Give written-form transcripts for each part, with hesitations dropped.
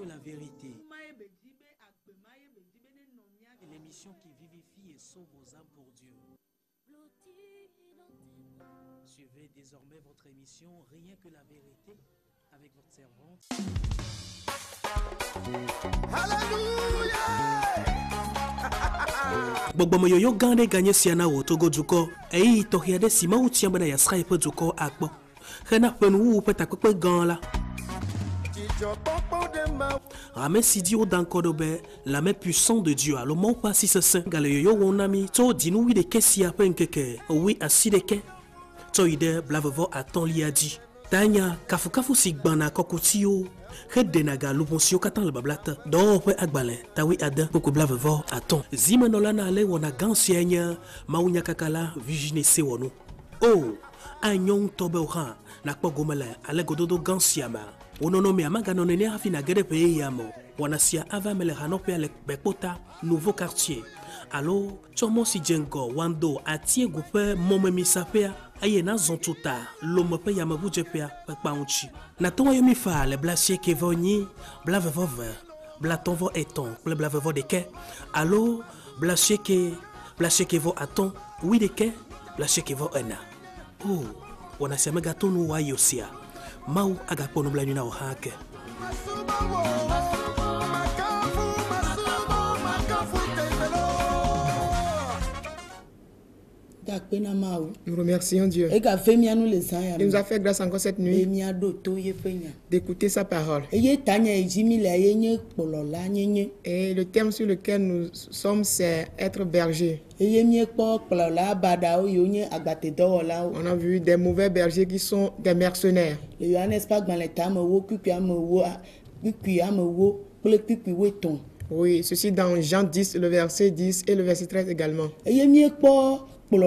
que la vérité. L'émission qui vivifie et sauve vos âmes pour Dieu. Suivez désormais votre émission Rien que la vérité avec votre servante. Bobo yo gande gagné siana wo togo juko ei to hiade sima uti ambana ya skype juko akpo khana penu peta kokpe gan la Ramé Sidio d'Ankodobe, la main puissante de Dieu. Alors, mon pas si ce saint, Galeyo, mon ami, to dis-nous, oui, de qu'est-ce a penkeke, oui, assis de qu'est, to ide, blavevo, à ton liadi. Tanya, kafu sigbana, kokutio, Redenaga, l'oponsio, katan le bablata, donc, agbale, tawi ada, beaucoup blavevo, à ton. Zimanolana, ale, wana gansienya, maunya kakala, vigine sewono. Oh, agnon tobe oran, nakpo gomele, ale gododo gansiama. Onono me amaga no nene afina gede pe yamo. Wanasia ava mele hanope ale bekota nouveau quartier. Allo chomo si jengo wando atie gupe momme misapea ayena zontuta lomo pe yamabu jepea pe paunchi. Na ton yomi fa le blasie ke voni blavevove blaton vo eton ple blavevo de ke. Allo blasie ke vo aton oui de ke blasie ke vo ena. Oh wanasia mega tonu wa yosia. Mau agapono blani na ohake. Nous remercions Dieu. Il nous a fait grâce encore cette nuit d'écouter sa parole. Et le thème sur lequel nous sommes, c'est être berger. On a vu des mauvais bergers qui sont des mercenaires. Oui, ceci dans Jean 10, le verset 10 et le verset 13 également. On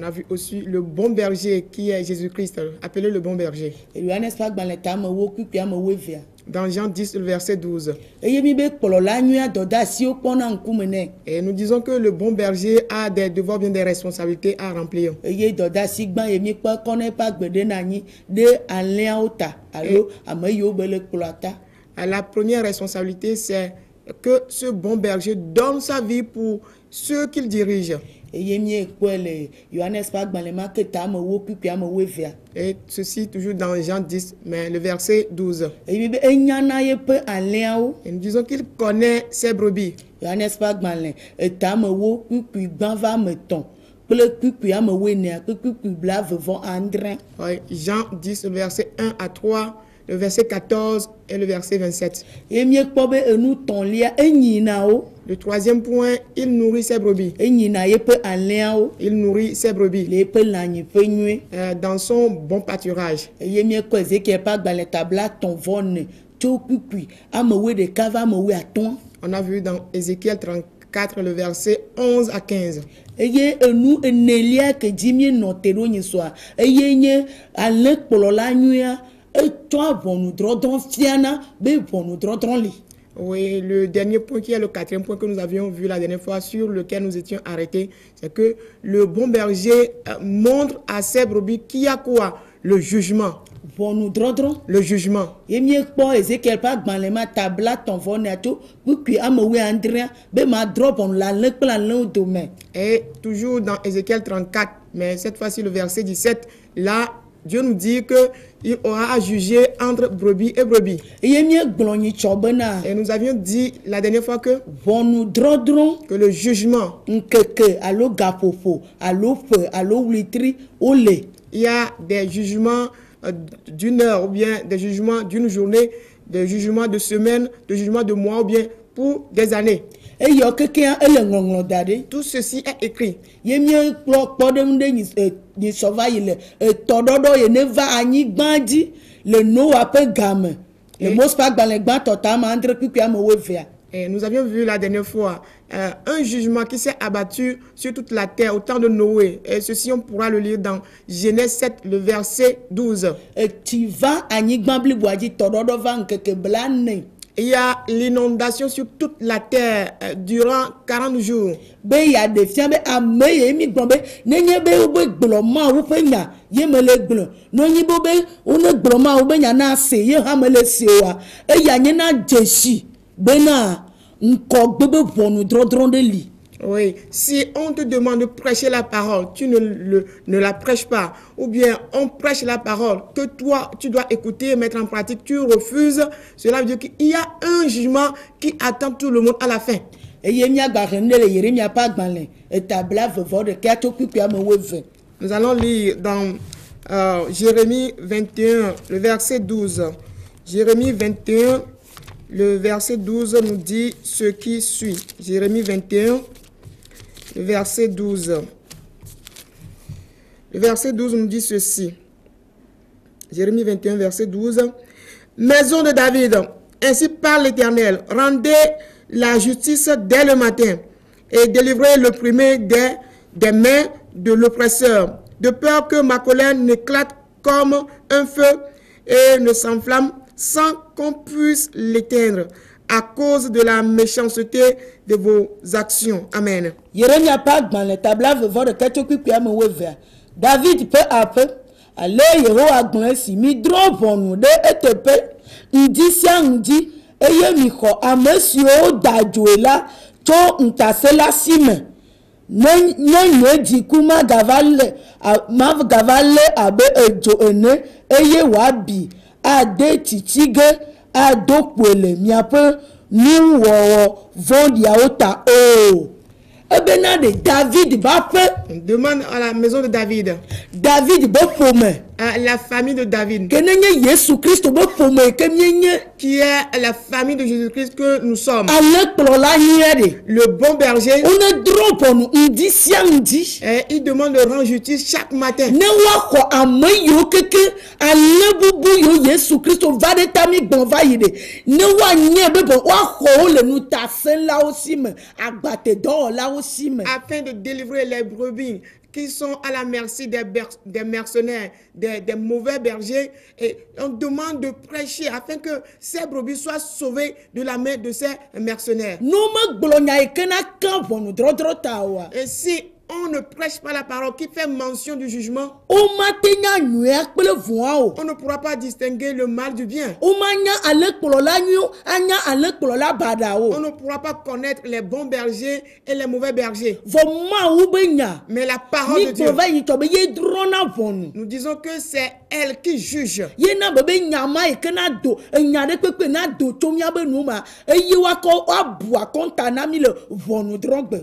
a vu aussi le bon berger qui est Jésus-Christ, appelé le bon berger. Dans Jean 10, le verset 12. Et nous disons que le bon berger a des devoirs, bien des responsabilités à remplir. Et la première responsabilité, c'est que ce bon berger donne sa vie pour ceux qu'il dirige. Et ceci toujours dans Jean 10, mais le verset 12. Et nous disons qu'il connaît ses brebis. Jean 10, verset 1 à 3. Le verset 14 et le verset 27. Le troisième point, il nourrit ses brebis. Il nourrit ses brebis dans son bon pâturage. On a vu dans Ézéchiel 34, le verset 11 à 15. Oui, le dernier point qui est le quatrième point que nous avions vu la dernière fois sur lequel nous étions arrêtés, c'est que le bon berger montre à ses brebis qu'il y a quoi? Le jugement. Le jugement. Et toujours dans Ézéchiel 34, mais cette fois-ci le verset 17, là, Dieu nous dit qu'il aura à juger entre brebis et brebis. Et nous avions dit la dernière fois que le jugement, il y a des jugements d'une heure ou bien des jugements d'une journée, des jugements de semaine, des jugements de mois ou bien pour des années. Tout ceci est écrit. Et nous avions vu la dernière fois un jugement qui s'est abattu sur toute la terre au temps de Noé. Et ceci, on pourra le lire dans Genèse 7, le verset 12. il y a l'inondation sur toute la terre durant 40 jours. Be ya de fia be ame ye mi gbon be nenye be wo gblo ma wo pe nya ye me le gblo no nyi bo be wo ne gblo ma wo be nya na se ye ha me le se wa e ya nye na jeshi be na nko gbebe bonu drodron de li. Oui, si on te demande de prêcher la parole, tu ne la prêches pas. Ou bien on prêche la parole que toi, tu dois écouter et mettre en pratique, tu refuses. Cela veut dire qu'il y a un jugement qui attend tout le monde à la fin. Nous allons lire dans Jérémie 21, le verset 12. Jérémie 21, le verset 12 nous dit ce qui suit. Jérémie 21. Le verset 12. Le verset 12 nous dit ceci. Jérémie 21, verset 12. Maison de David, ainsi parle l'Éternel, rendez la justice dès le matin et délivrez l'opprimé des mains de l'oppresseur, de peur que ma colère n'éclate comme un feu et ne s'enflamme sans qu'on puisse l'éteindre à cause de la méchanceté de vos actions. Amen. David peu à peu, allez Yehowa glan si mi dro bonu de etepe, ndi sia ndi, eye mi ko amesio dajoela, cho ntasela sime. Nenye dikuma gavale, abe ejo ene, eye wabi, ade titige, adokwele miape niwo vondi aota o. Ebena de David bape. On demande à la maison de David. David bopome. À la famille de David. Kenenye Yesu Christ bopome kemyenye. Qui est la famille de Jésus-Christ que nous sommes. Le bon berger. On est drôle nous dit siandi. Il demande de rendre justice chaque matin. Ne wako amayo keke alebubu yo Yesu Christ va de tami bon va yide. Ne wa nyebe bon wako le nous tasen là aussi mais agbate dehors là aussi mais. Afin de délivrer les brebis qui sont à la merci des mercenaires, des mauvais bergers. Et on demande de prêcher afin que ces brebis soient sauvées de la main de ces mercenaires. Et si on ne prêche pas la parole qui fait mention du jugement, on ne pourra pas distinguer le mal du bien. On ne pourra pas connaître les bons bergers et les mauvais bergers. Mais la parole de Dieu, nous disons que c'est elle qui juge.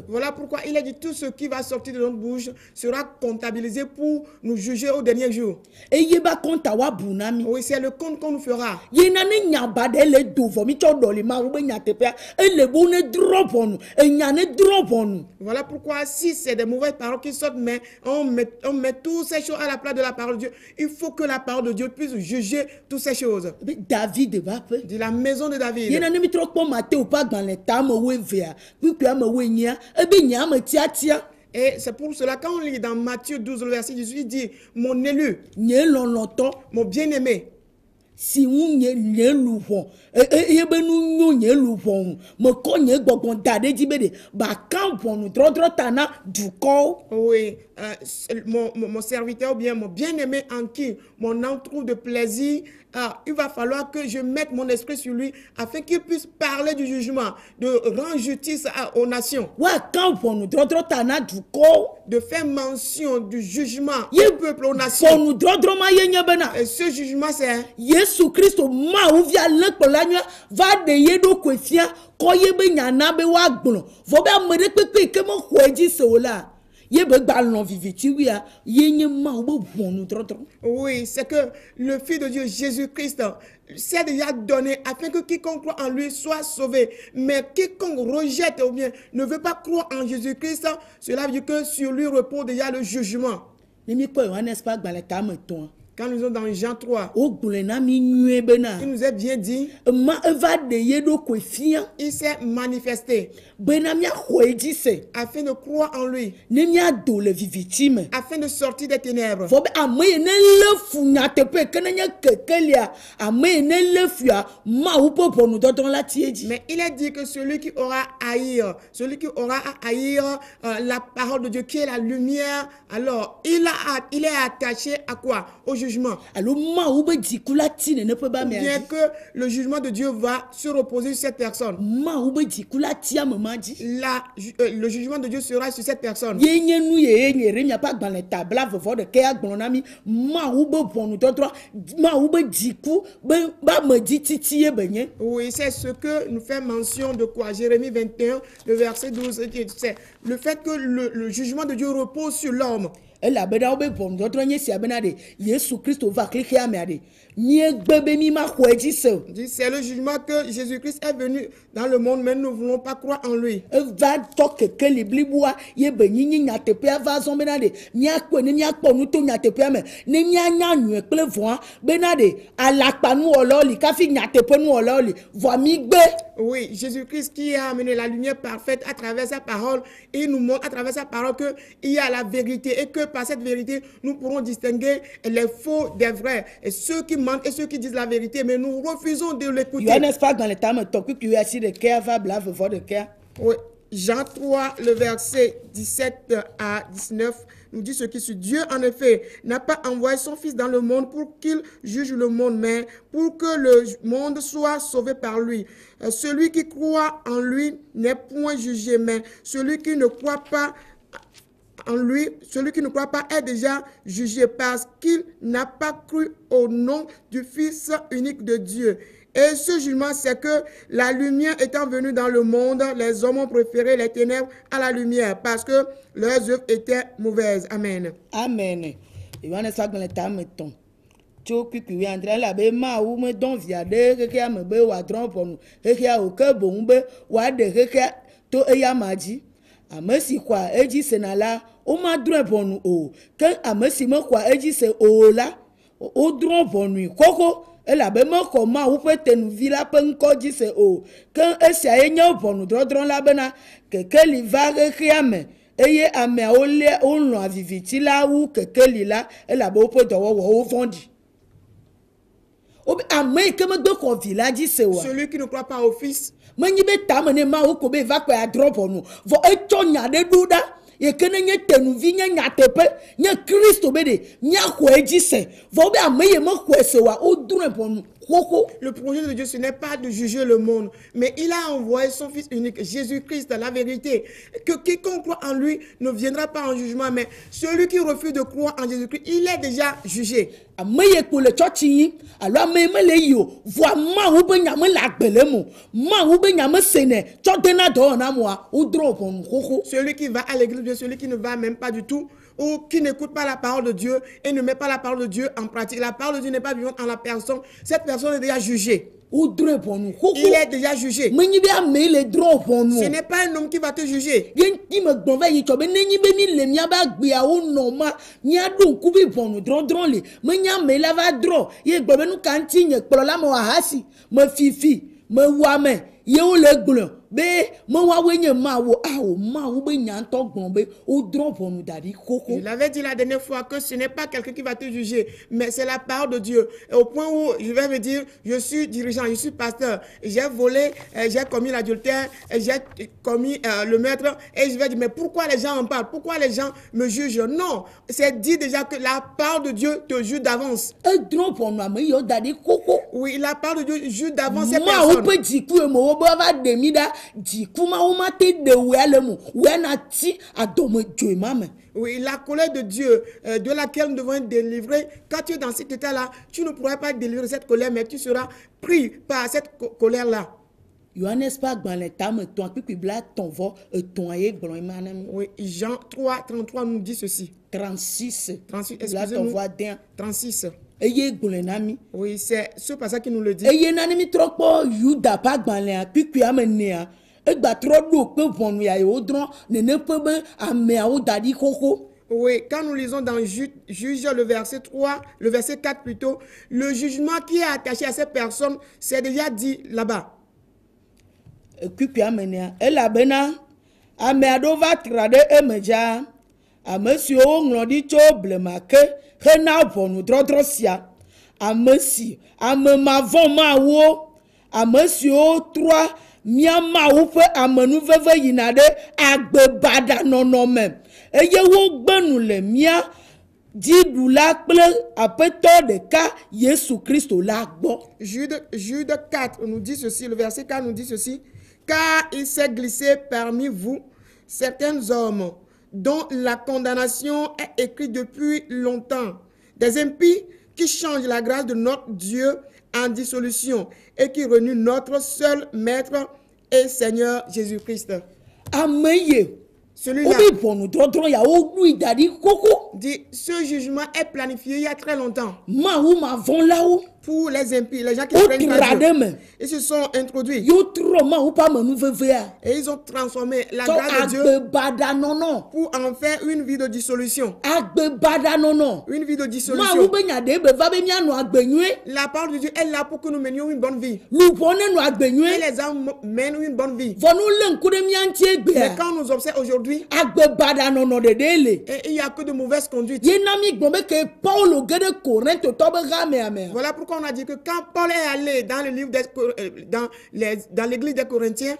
Voilà pourquoi il a dit tout ce qui va sortir de notre bouche sera comptabilisé pour nous juger au dernier jour. Oui, c'est le compte qu'on nous fera. Voilà pourquoi si c'est des mauvaises paroles qui sortent, mais on met toutes ces choses à la place de la parole de Dieu. Il faut que la parole de Dieu puisse juger toutes ces choses. David de la maison de David. Et c'est pour cela quand on lit dans Matthieu 12, le verset 18, il dit, mon élu, mon bien-aimé. Si on nye luvon nye luvon me konye gbogbo dade dibede ba kan ponu drodro tana du ko. Oui, mon serviteur ou bien mon bien-aimé en qui mon âme trouve de plaisir, il va falloir que je mette mon esprit sur lui afin qu'il puisse parler du jugement, de rendre justice aux nations. Wa kan ponu drodro tana du ko, de faire mention du jugement au peuple, aux nations. Ponu drodro ma yenye bena. Et ce jugement c'est Yesu Christ ma ou via l'ekpolanyo va de yedo kwefia koye be nyana be wa gbon vo be amere pepe ke mo hoji sola ye be balon viviti wia yenye ma ou be bonu trotro. Oui, c'est que le Fils de Dieu Jésus-Christ s'est déjà donné afin que quiconque croit en lui soit sauvé. Mais quiconque rejette ou bien ne veut pas croire en Jésus-Christ, cela veut dire que sur lui repose déjà le jugement. Quand nous sommes dans Jean 3, o gblẽ na mi nyuie bena il nous est bien dit, ma eva de ye ɖokui fia il s'est manifesté bena miaxɔe dzi se afin de croire en lui, ne miado le viviti me afin de sortir des ténèbres. vɔ be ame yi ne lé fu nyateƒe ke ne nye kekelia ame yi ne lé fua mawu ƒe ʋɔnudɔdrɔ̃ la tie dzi. Mais il est dit que celui qui aura à haïr, celui qui aura à haïr la parole de Dieu qui est la lumière, alors il est attaché à quoi? Au jugement. alo mawu be dziku la ti nene ƒe be amea Bien dzi que le jugement de Dieu va se reposer sur cette personne. mawu be dziku la ti ame ma dzi. Le jugement de Dieu sera sur cette personne. ye nye nu ye nye re miaƒe agbalẽ tabla vevɔ ɖeke agblɔ na mi mawu be ʋɔnudɔdrɔ̃ mawu be dziku be ame dzi titi ye benye. Oui, c'est ce que nous fait mention de quoi? Jérémie 21, le verset 12. C'est le fait que le jugement de Dieu repose sur l'homme. elabena wobe ʋɔnudɔdrɔ̃ nye sia bena ɖe yesu kristo va xexea amea ɖe miegbe be mi maxɔe dzi se o. C'est le jugement que Jésus-Christ est venu dans le monde, mais nous ne voulons pas croire en lui. eva tɔ kekeli bliboa ye be nyinyi nyateƒea va zɔn bena ɖe miakpɔe ne miakpɔ nu to nyateƒea me ne mianya nyuie kple vɔa bena ɖe alakpanuwɔlawo li kafi nyateƒenuwɔlawo li vɔa mi gbe. Oui, Jésus-Christ qui a amené la lumière parfaite à travers sa parole, il nous montre à travers sa parole qu'il y a la vérité et que par cette vérité, nous pourrons distinguer les faux des vrais. Et ceux qui mentent et ceux qui disent la vérité, mais nous refusons de l'écouter. Johannes pas dans le temps tɔ kpikpi asi ɖekea va bla vevɔ ɖekea. Oui, Jean 3, le verset 17 à 19, nous dit ce qui suit. Dieu, en effet, n'a pas envoyé son Fils dans le monde pour qu'il juge le monde, mais pour que le monde soit sauvé par lui. Celui qui croit en lui n'est point jugé, mais celui qui ne croit pas en lui, celui qui ne croit pas est déjà jugé parce qu'il n'a pas cru au nom du Fils unique de Dieu. Et ce jugement, c'est que la lumière étant venue dans le monde, les hommes ont préféré les ténèbres à la lumière parce que leurs œuvres étaient mauvaises. Amen. Amen. Yohanes fa gblẽ ta me tɔn. Tso kpikpi andre la be mawu me dɔn via ɖe xexea me be wòadrɔ̃ ʋɔnu xexea o ke boŋ be wòaɖe xexea to eya ma dzi. Ame si xɔa edzi sena la womadrɔ̃e ʋɔnu o ke ame si me xɔa edzi se o la wodrɔ̃ ʋɔnui koko. Elabe mexɔ mawu ƒe tenuvi la ƒe ŋkɔ dzi se o ke esia ye nye ʋɔnudɔdrɔ̃ la bena kekeli va xexea me eye ameawo wolɔ̃ aviviti la wu kekeli la elabe woƒe dɔwɔwɔwo vɔ̃ɖi. Ame yi ke megbe xɔ vi la dzi se o. Celui qui ne croit pas au Fils. Menyi be tame ne mawu ko be va kpe adrɔ̃ ʋɔnu vɔ etsɔ nya ɖe ɖo ɖa. Ye ke ne nye tenuvi nye nyateƒe nye kristo be de miaxɔe dzi se vɔ be ame ye mexɔe se wa wodrɔ̃e ʋɔnu xoxo. Le projet de Dieu, ce n'est pas de juger le monde, mais il a envoyé son Fils unique, Jésus-Christ, la vérité. Que quiconque croit en lui ne viendra pas en jugement, mais celui qui refuse de croire en Jésus-Christ, il est déjà jugé. Ame ye kpo le tsɔtsi yi alo ame ye mele yi o vɔa mawu be nya me le agbele mo mawu be nya me sene tsɔ dena dɔwɔna moa wodrɔ̃ ʋɔnu xoxo. Celui qui va à l'église, celui qui ne va même pas du tout, ou qui n'écoute pas la parole de Dieu et ne met pas la parole de Dieu en pratique. La parole de Dieu n'est pas vivante en la personne. Cette personne est déjà jugée. Il est déjà jugé. Ce n'est pas un homme qui va te juger. Be mo wa wenye ma wo be nyanto gbon be o dron bonu dadi koko. Je l'avais dit la dernière fois que ce n'est pas quelqu'un qui va te juger, mais c'est la parole de Dieu. Et au point où je vais me dire, je suis dirigeant, je suis pasteur, j'ai volé, j'ai commis l'adultère, j'ai commis le meurtre, et je vais dire, mais pourquoi les gens en parlent? Pourquoi les gens me jugent? Non, c'est dit déjà que la parole de Dieu te juge d'avance. E dron bonu ame yo dadi koko. Oui, la parole de Dieu juge d'avance ces personnes. Moi, on peut dire que mo ba va demida. Oui, la colère de Dieu, de laquelle nous devons être délivrés, quand tu es dans cet état-là, tu ne pourras pas délivrer cette colère, mais tu seras pris par cette colère-là. Johannes pas dans le temps, oui, Jean 3, 33 nous dit ceci. 36, excusez-nous. 36. Oui, c'est ce passage qui nous le dit. Oui, quand nous lisons dans Juge le verset 3, le verset 4 plutôt, le jugement qui est attaché à cette personne, c'est déjà dit là-bas. Ekupi amenia elabena ame aɖewo va tra ɖe eme dza ame siwo ŋlɔ ɖi tso blema ke hena ʋɔnudɔdrɔ̃ sia ame si ame mavɔ mawo ame siwo trɔa mía mawu ƒe amenuveve yina ɖe agbebaɖanɔnɔ me eye wogbe nu le mía dziɖula kple aƒetɔ ɖeka Yesu Kristo la gbɔ. Jude 4 nous dit ceci, le verset 4 nous dit ceci. Car il s'est glissé parmi vous certains hommes dont la condamnation est écrite depuis longtemps, des impies qui changent la grâce de notre Dieu en dissolution et qui renient notre seul Maître et Seigneur Jésus-Christ. Ameye. Celui-là dit, ce jugement est planifié il y a très longtemps. Pour les impies, les gens qui craignent pas Dieu. Ils se sont introduits. Et ils ont transformé la grâce de Dieu pour en faire une vie de dissolution. Une vie de dissolution. La parole de Dieu est là pour que nous menions une bonne vie. Et les hommes mènent une bonne vie. Mais quand on nous observe aujourd'hui, et il n'y a que de mauvaises conduites. Voilà pourquoi on a dit que quand Paul est allé dans le livre dans l'église des Corinthiens,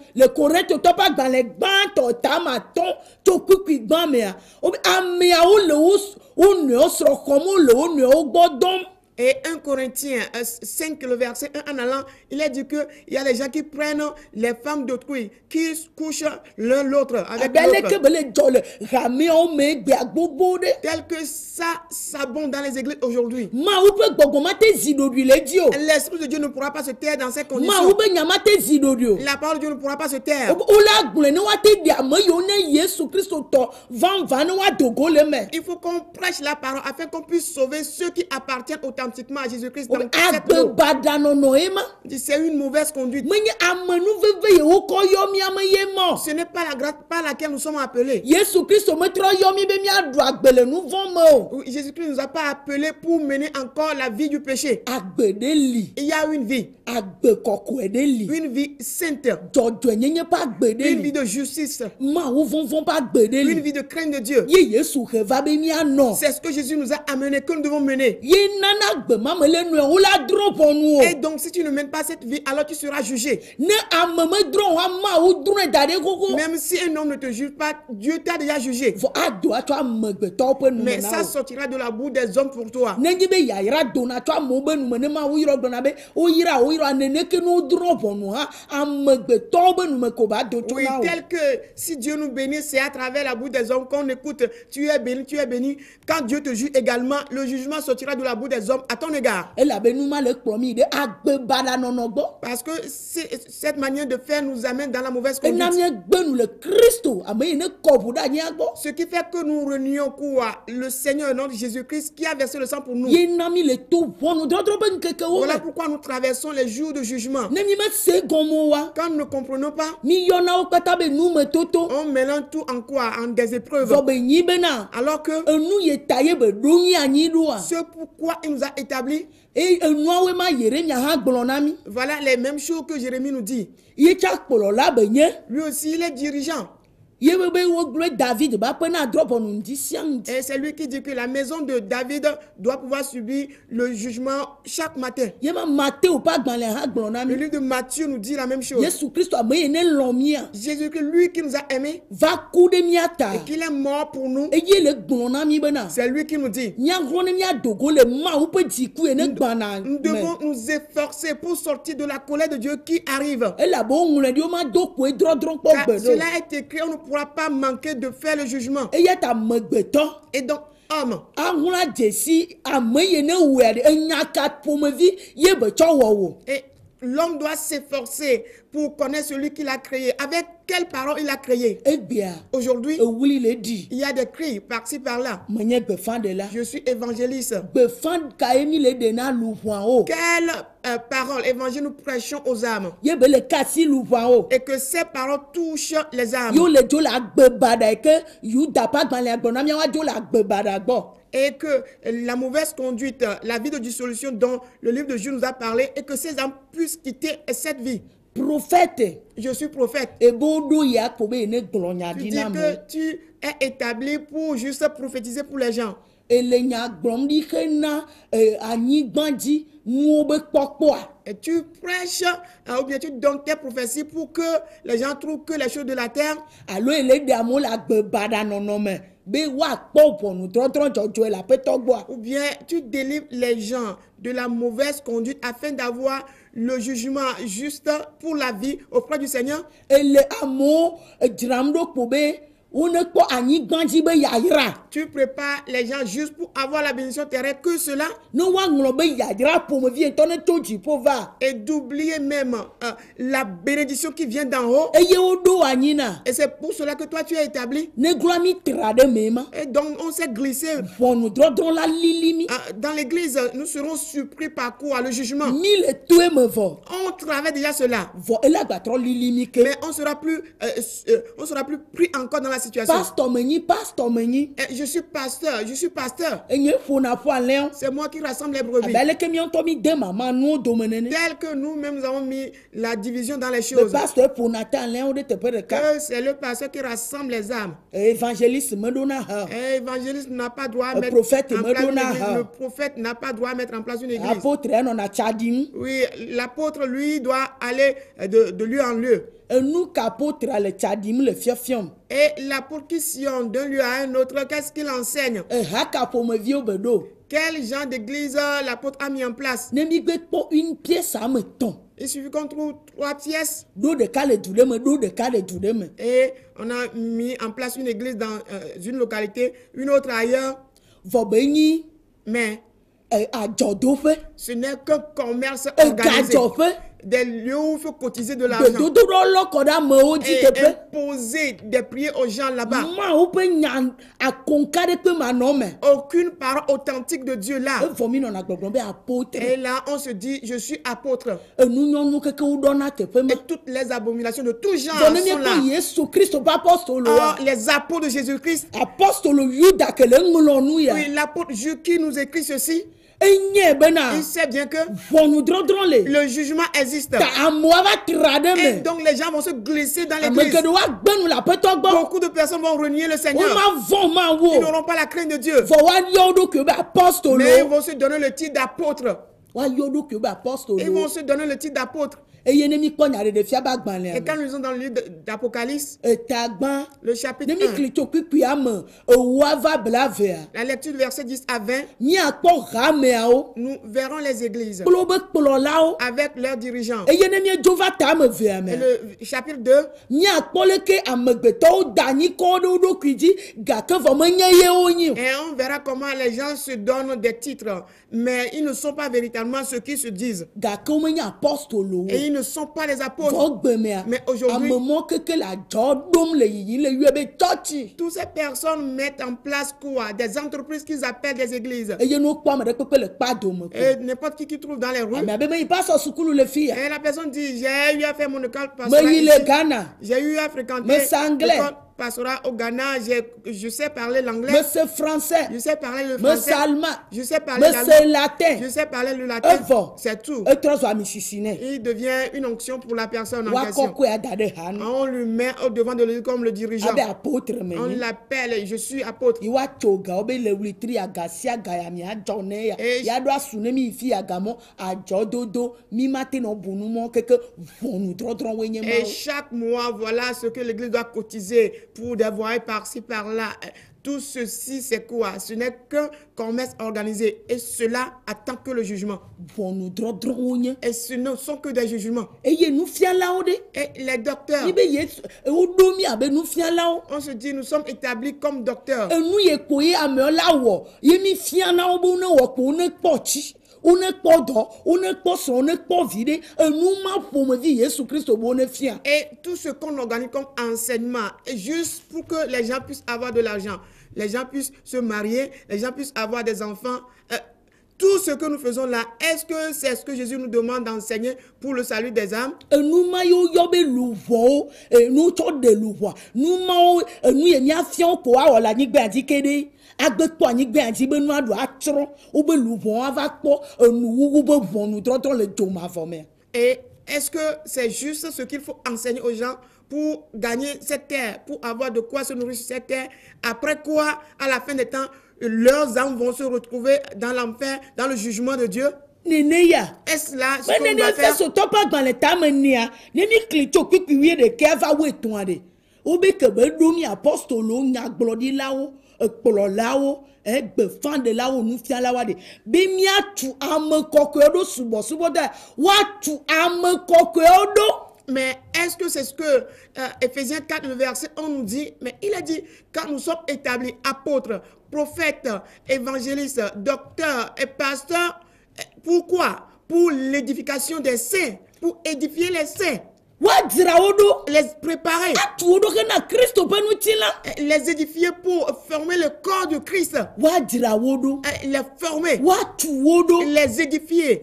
et 1 Corinthiens 5, le verset 1 en allant, il est dit qu'il y a des gens qui prennent les femmes d'autrui, qui couchent l'un l'autre avec l'autre. Tel que ça s'abonde dans les églises aujourd'hui. L'Esprit de Dieu ne pourra pas se taire dans ces conditions. La parole de Dieu ne pourra pas se taire. Il faut qu'on prêche la parole afin qu'on puisse sauver ceux qui appartiennent authentiquement à Jésus-Christ. C'est une mauvaise conduite. Ce n'est pas la grâce par laquelle nous sommes appelés. Jésus-Christ ne nous a pas appelés pour mener encore la vie du péché. Il y a une vie. Une vie sainte. Une vie de justice. Une vie de crainte de Dieu. C'est ce que Jésus nous a amené, que nous devons mener. Et donc si tu ne mènes pas cette vie, alors tu seras jugé. Même si un homme ne te juge pas, Dieu t'a déjà jugé. Mais ça sortira de la bouche des hommes pour toi. Oui, tel que si Dieu nous bénit, c'est à travers la bouche des hommes qu'on écoute. Tu es béni, tu es béni. Quand Dieu te juge également, le jugement sortira de la bouche des hommes à ton égard. Parce que cette manière de faire nous amène dans la mauvaise conduite. Ce qui fait que nous renions quoi? Le Seigneur notre Jésus-Christ qui a versé le sang pour nous. Voilà pourquoi nous traversons les jours de jugement. Quand nous ne comprenons pas, on mélange tout en quoi? En des épreuves. Alors que ce pourquoi il nous a établis, voilà les mêmes choses que Jérémie nous dit. Lui aussi, il est dirigeant. Et c'est lui qui dit que la maison de David doit pouvoir subir le jugement chaque matin. Le livre de Matthieu nous dit la même chose. Jésus-Christ, lui qui nous a aimés, et qu'il est mort pour nous, c'est lui qui nous dit. Nous devons nous efforcer pour sortir de la colère de Dieu qui arrive. Car cela est écrit, on ne pourra pas manquer de faire le jugement. Et donc, homme, et l'homme doit s'efforcer pour connaître celui qui l'a créé. Avec quelles paroles il l'a créé? Aujourd'hui, il y a des cris par-ci par-là. Je suis évangéliste. Quelle parole évangile nous prêchons aux âmes? Et que ces paroles touchent les âmes. Et que la mauvaise conduite, la vie de dissolution dont le livre de Jude nous a parlé, et que ces âmes puissent quitter cette vie. Prophète. Je suis prophète. Tu dis que tu es établi pour juste prophétiser pour les gens. Et tu prêches ou bien tu donnes tes prophéties pour que les gens trouvent que les choses de la terre. Ou bien tu délivres les gens de la mauvaise conduite afin d'avoir le jugement juste pour la vie auprès du Seigneur. Tu prépares les gens juste pour avoir la bénédiction terrestre, que cela. Et d'oublier même la bénédiction qui vient d'en haut. Et c'est pour cela que toi tu es établi. Et donc on s'est glissé. Dans l'église, nous serons surpris par quoi? Le jugement. On travaille déjà cela. Mais on sera plus pris encore dans la situation. Je suis pasteur. C'est moi qui rassemble les brebis. Tel que nous-mêmes avons mis la division dans les choses. C'est le pasteur qui rassemble les âmes. Évangéliste n'a pas droit à mettre en place une église. Le prophète n'a pas droit à mettre en place une église. Oui, l'apôtre, lui, doit aller de lieu en lieu. Et l'apôtre qui sillonne d'un lieu à un autre, qu'est-ce qu'il enseigne? Quel genre d'église l'apôtre a mis en place? Il suffit qu'on trouve 3 pièces. Et on a mis en place une église dans une localité, une autre ailleurs. Mais ce n'est qu'un commerce organisé. Des lieux où il faut cotiser de l'argent et imposer des prières aux gens là-bas. Aucune parole authentique de Dieu là. Et là, on se dit, je suis apôtre. Et toutes les abominations de tout genre sont là. Les apôtres de Jésus-Christ. Oui, l'apôtre Jude qui nous écrit ceci. Il sait bien que le jugement existe. Et donc les gens vont se glisser dans l'église. Beaucoup de personnes vont renier le Seigneur. Ils n'auront pas la crainte de Dieu. Mais ils vont se donner le titre d'apôtre. Ils vont se donner le titre d'apôtre. Et quand nous sommes dans le livre d'Apocalypse, le chapitre 1, la lecture du verset 10 à 20, nous verrons les églises avec leurs dirigeants. Et le chapitre 2, et on verra comment les gens se donnent des titres, mais ils ne sont pas véritablement ceux qui se disent. Et ils ne sont pas les apôtres. Mais aujourd'hui, toutes ces personnes mettent en place quoi? Des entreprises qu'ils appellent des églises. Et n'importe qui trouve dans les rues. Et la personne dit, j'ai eu à faire mon école pastoral ici. J'ai eu à fréquenter l'école pastoral au Ghana, je sais parler l'anglais. Monsieur français. Je sais parler le français. Monsieur allemand. Je sais parler Monsieur latin. Je sais parler le latin. C'est tout. Il devient une onction pour la personne en question. On lui met au devant de lui comme le dirigeant. On l'appelle, je suis apôtre. Et chaque mois, voilà ce que l'église doit cotiser pour des voyages par-ci, par-là. Tout ceci, c'est quoi? Ce n'est qu'un commerce organisé. Et cela attend que le jugement. Et ce ne sont que des jugements. Et les docteurs, on se dit, nous sommes établis comme docteurs. on ne pas d'or, on ne pas son, on ne pas vide, et nous m'a pour me dire Jésus Christ au bénéfice. Et tout ce qu'on organise comme enseignement, est juste pour que les gens puissent avoir de l'argent, les gens puissent se marier, les gens puissent avoir des enfants. Tout ce que nous faisons là, est-ce que c'est ce que Jésus nous demande d'enseigner pour le salut des âmes? Nous maillons yobe louvo, nous tous de louvo. Nous maillons, nous y a fion quoi, ou la nique bandi kede. Agbe quoi nique bandi ben nous doit atron, ou ben louvo avec quoi, nous ben bon nous trotons le dôme formé. Et est-ce que c'est juste ce qu'il faut enseigner aux gens pour gagner cette terre, pour avoir de quoi se nourrir sur cette terre? Après quoi, à la fin des temps, leurs âmes vont se retrouver dans l'enfer, dans le jugement de Dieu? Est-ce là ce qu'on doit faire? Mais est-ce que c'est ce que Ephésiens 4, le verset 1 nous dit? Mais il a dit, quand nous sommes établis apôtres, prophètes, évangélistes, docteurs et pasteurs, pourquoi? Pour l'édification des saints, pour édifier les saints. Les préparer. Les édifier pour former le corps de Christ. Les former. Les édifier.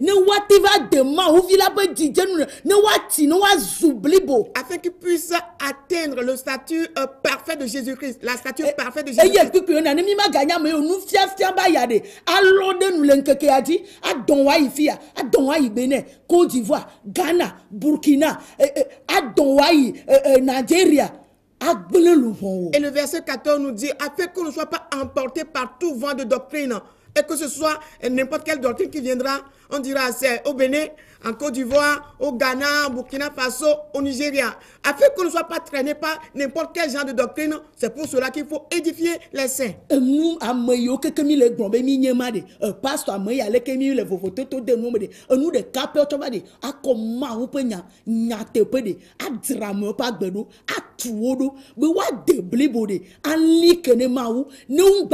Afin qu'ils puissent atteindre le statut parfait de Jésus-Christ. La stature parfaite de Jésus-Christ. Côte d'Ivoire, Ghana, Burkina, Nigeria. Et le verset 14 nous dit, afin qu'on ne soit pas emporté par tout vent de doctrine, et que ce soit n'importe quelle doctrine qui viendra, on dira c'est au Bénin, en Côte d'Ivoire, au Ghana, au Burkina Faso, au Nigeria. Afin qu'on ne soit pas traîné par n'importe quel genre de doctrine, c'est pour cela qu'il faut édifier les saints. Nous, nous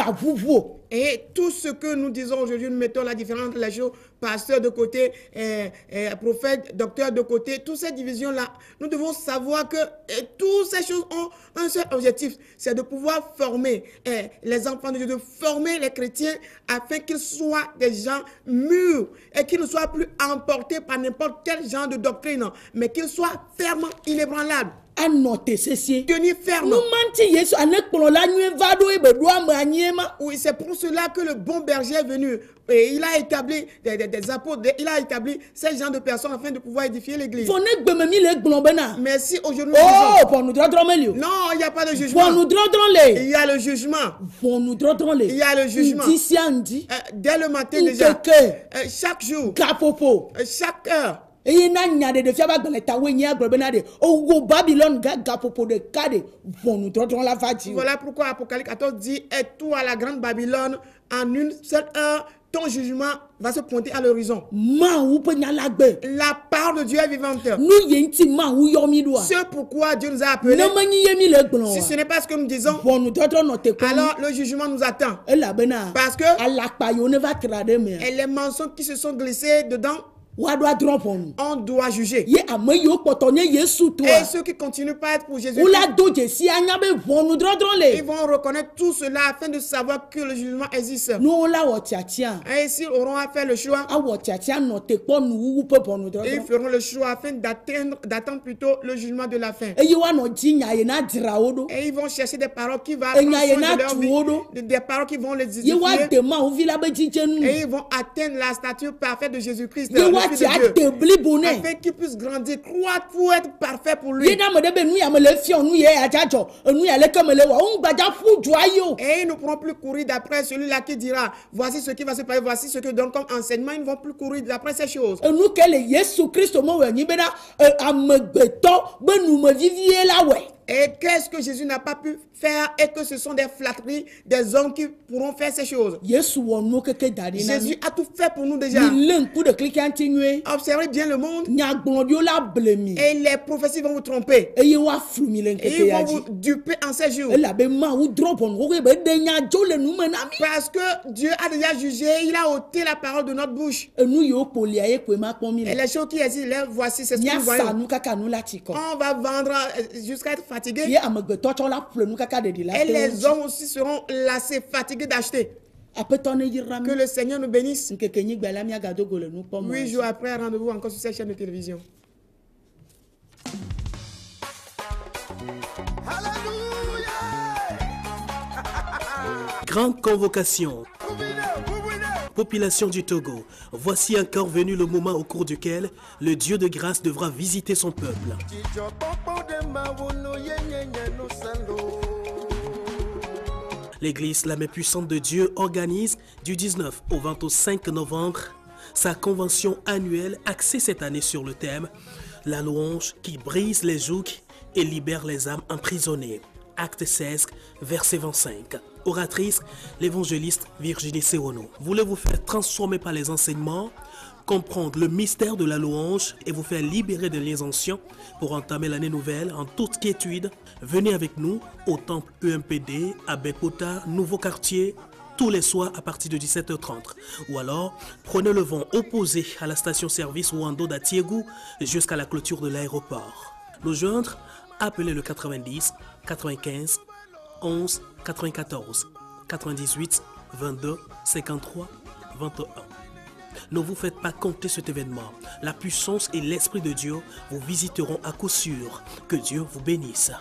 et tout ce que nous disons aujourd'hui, nous mettons la différence entre les choses, pasteur de côté, prophète, docteur de côté, toutes ces divisions-là, nous devons savoir que toutes ces choses ont un seul objectif, c'est de pouvoir former les enfants de Dieu, de former les chrétiens afin qu'ils soient des gens mûrs et qu'ils ne soient plus emportés par n'importe quel genre de doctrine, mais qu'ils soient fermes, inébranlables. Tenir ferme. Oui, c'est pour cela que le bon berger est venu. Et il a établi des apôtres, il a établi ces gens de personnes afin de pouvoir édifier l'église. Mais si aujourd'hui non, il n'y a pas de jugement. Il y a le jugement. Il y a le jugement. Dès le matin déjà. Chaque jour. Chaque heure. Voilà pourquoi Apocalypse 14 dit, et tout à la grande Babylone, en une seule heure, ton jugement va se pointer à l'horizon. La parole de Dieu est vivante. C'est pourquoi Dieu nous a appelés. Si ce n'est pas ce que nous disons, alors le jugement nous attend. Parce que et les mensonges qui se sont glissés dedans, on doit juger. Et ceux qui continuent pas à être pour Jésus, ils vont reconnaître tout cela afin de savoir que le jugement existe. Et s'ils auront à faire le choix, ils feront le choix afin d'attendre plutôt le jugement de la fin. Et ils vont chercher des paroles qui vont prendre soin de leur vie, des paroles qui vont les édifier. Et ils vont atteindre la stature parfaite de Jésus-Christ. Afin qu'il puisse grandir, croître pour être parfait pour lui. Et ils ne pourront plus courir d'après celui-là qui dira voici ce qui va se passer, voici ce que donne comme enseignement. Ils ne vont plus courir d'après ces choses. Et qu'est-ce que Jésus n'a pas pu faire et que ce sont des flatteries des hommes qui pourront faire ces choses. Jésus Jésus a tout fait pour nous déjà. Observez bien le monde et les prophéties vont vous tromper. Et ils vont vous duper en ces jours. Parce que Dieu a déjà jugé, il a ôté la parole de notre bouche. Et les choses qui existent, là, voici, c'est ce que nous voyons. On va vendre jusqu'à être fatigué. Et les hommes aussi seront lassés, fatigués d'acheter. Que le Seigneur nous bénisse. 8 jours après, rendez-vous encore sur cette chaîne de télévision. Grande convocation. Population du Togo, voici encore venu le moment au cours duquel le Dieu de grâce devra visiter son peuple. L'église La Main Puissante de Dieu organise du 19 au 25 novembre sa convention annuelle axée cette année sur le thème « La louange qui brise les jougs et libère les âmes emprisonnées ». Acte 16, verset 25. Oratrice, l'évangéliste Virginie Sewono. Voulez-vous faire transformer par les enseignements, comprendre le mystère de la louange et vous faire libérer des liens anciens pour entamer l'année nouvelle en toute quiétude? Venez avec nous au temple EMPD à Bekota, Nouveau Quartier, tous les soirs à partir de 17h30. Ou alors, prenez le vent opposé à la station-service Wando d'Atiégou jusqu'à la clôture de l'aéroport. Nous joindre, appelez le 90 95 11 94 98 22 53 21. Ne vous faites pas compter cet événement. La puissance et l'Esprit de Dieu vous visiteront à coup sûr. Que Dieu vous bénisse.